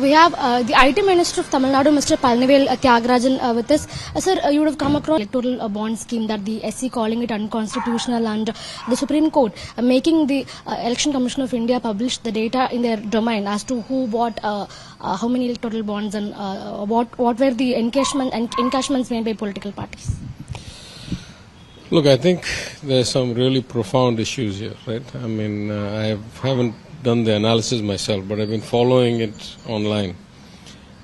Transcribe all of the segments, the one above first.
We have the IT Minister of Tamil Nadu, Mr Palinivel with us. Sir, you would have come across electoral bond scheme that the SC calling it unconstitutional, and the Supreme Court making the Election Commission of India publish the data in their domain as to who bought how many electoral bonds and what were the encashments made by political parties. Look, I think there's some really profound issues here, right? I mean, I haven't done the analysis myself, but I've been following it online.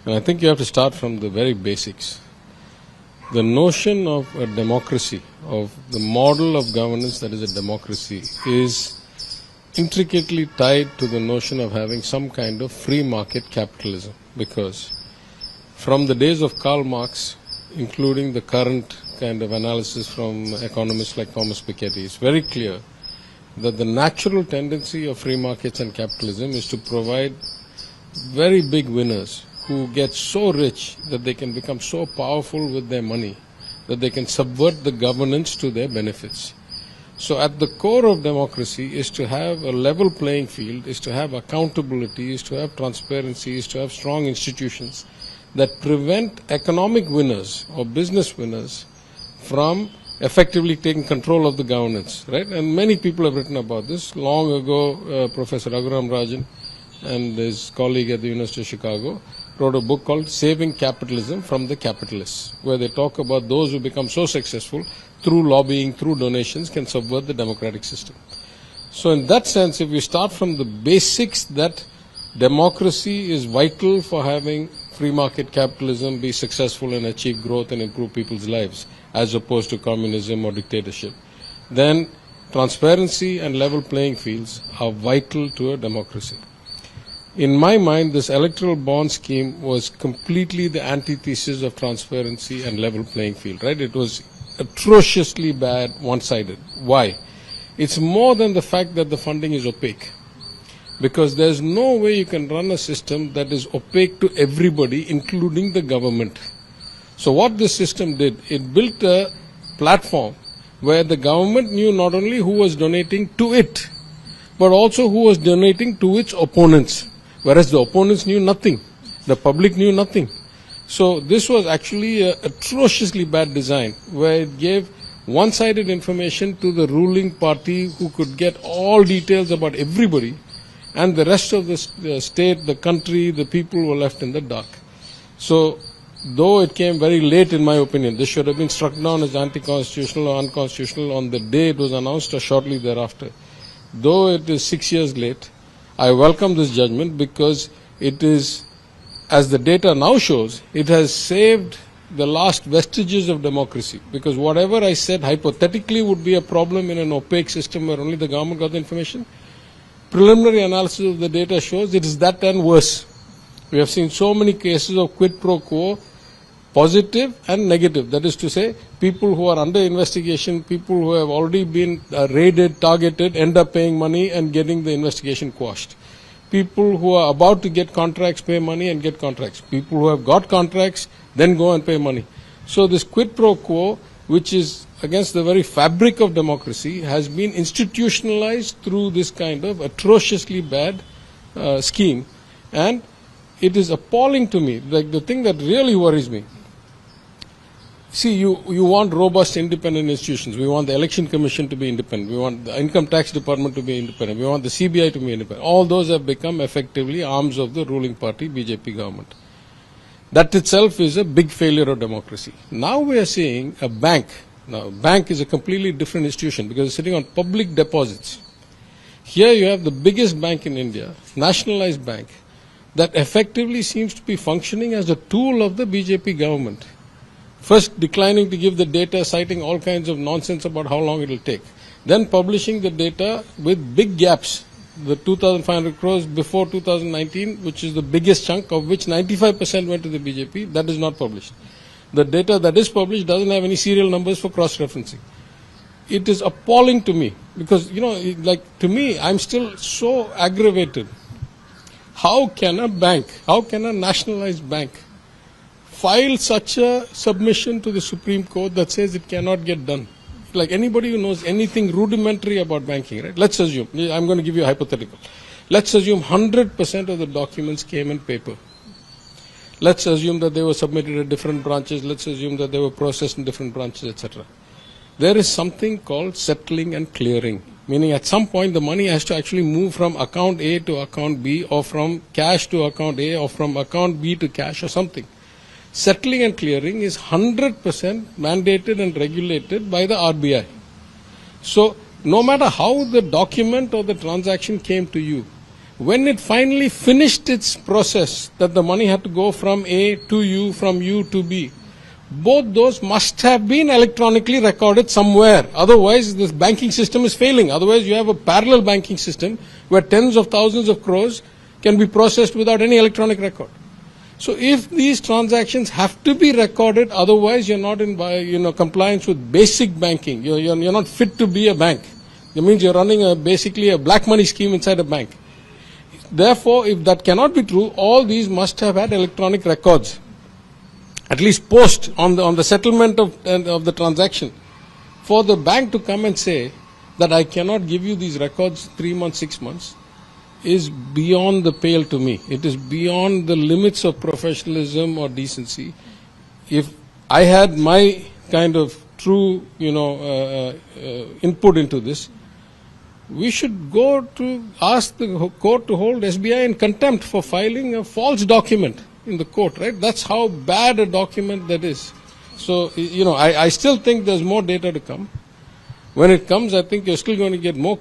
And I think you have to start from the very basics. The notion of a democracy, of the model of governance that is a democracy, is intricately tied to the notion of having some kind of free market capitalism. Because from the days of Karl Marx, including the current kind of analysis from economists like Thomas Piketty, it's very clear that the natural tendency of free markets and capitalism is to provide very big winners who get so rich that they can become so powerful with their money that they can subvert the governance to their benefits. So at the core of democracy is to have a level playing field, is to have accountability, is to have transparency, is to have strong institutions that prevent economic winners or business winners from effectively taking control of the governance, right? And many people have written about this. Long ago, Professor Raghuram Rajan and his colleague at the University of Chicago wrote a book called Saving Capitalism from the Capitalists, where they talk about those who become so successful through lobbying, through donations, can subvert the democratic system. So in that sense, if we start from the basics that democracy is vital for having free market capitalism be successful and achieve growth and improve people's lives, as opposed to communism or dictatorship, then transparency and level playing fields are vital to a democracy. In my mind, this electoral bond scheme was completely the antithesis of transparency and level playing field, right? It was atrociously bad, one-sided. Why? It's more than the fact that the funding is opaque. Because there's no way you can run a system that is opaque to everybody, including the government. So what this system did, it built a platform where the government knew not only who was donating to it, but also who was donating to its opponents, whereas the opponents knew nothing. The public knew nothing. So this was actually an atrociously bad design, where it gave one-sided information to the ruling party who could get all details about everybody, and the rest of the state, the country, the people were left in the dark. So though it came very late, in my opinion, this should have been struck down as anti-constitutional or unconstitutional on the day it was announced or shortly thereafter. Though it is 6 years late, I welcome this judgment because it is, as the data now shows, it has saved the last vestiges of democracy. Because whatever I said hypothetically would be a problem in an opaque system where only the government got the information, preliminary analysis of the data shows it is that and worse. We have seen so many cases of quid pro quo, positive and negative. That is to say, people who are under investigation, people who have already been raided, targeted, end up paying money and getting the investigation quashed. People who are about to get contracts pay money and get contracts. People who have got contracts then go and pay money. So this quid pro quo, which is against the very fabric of democracy, has been institutionalized through this kind of atrociously bad scheme. And it is appalling to me. Like, the thing that really worries me, see, you want robust independent institutions. We want the Election Commission to be independent. We want the Income Tax Department to be independent. We want the CBI to be independent. All those have become effectively arms of the ruling party, BJP government. That itself is a big failure of democracy. Now we are seeing a bank. Now, a bank is a completely different institution because it's sitting on public deposits. Here you have the biggest bank in India, nationalized bank, that effectively seems to be functioning as a tool of the BJP government. First declining to give the data, citing all kinds of nonsense about how long it will take. Then publishing the data with big gaps. The 2,500 crores before 2019, which is the biggest chunk, of which 95% went to the BJP, that is not published. The data that is published doesn't have any serial numbers for cross-referencing. It is appalling to me because, to me, I'm still so aggravated. How can a bank, how can a nationalized bank file such a submission to the Supreme Court that says it cannot get done? Like anybody who knows anything rudimentary about banking, right? Let's assume, I'm going to give you a hypothetical. Let's assume 100% of the documents came in paper. Let's assume that they were submitted at different branches. Let's assume that they were processed in different branches, etc. There is something called settling and clearing, meaning at some point the money has to actually move from account A to account B, or from cash to account A, or from account B to cash, or something. Settling and clearing is 100% mandated and regulated by the RBI. So no matter how the document or the transaction came to you, when it finally finished its process, that the money had to go from A to U, from U to B, both those must have been electronically recorded somewhere. Otherwise, this banking system is failing. Otherwise, you have a parallel banking system where tens of thousands of crores can be processed without any electronic record. So if these transactions have to be recorded, otherwise you're not in compliance with basic banking. You're not fit to be a bank. It means you're running basically a black money scheme inside a bank. Therefore, if that cannot be true, all these must have had electronic records, at least post on the settlement of the transaction. For the bank to come and say that I cannot give you these records 3 months, 6 months, is beyond the pale to me. It is beyond the limits of professionalism or decency. If I had my kind of true, input into this, we should go to ask the court to hold SBI in contempt for filing a false document in the court, right? That's how bad a document that is. So, I still think there's more data to come. When it comes, I think you're still going to get more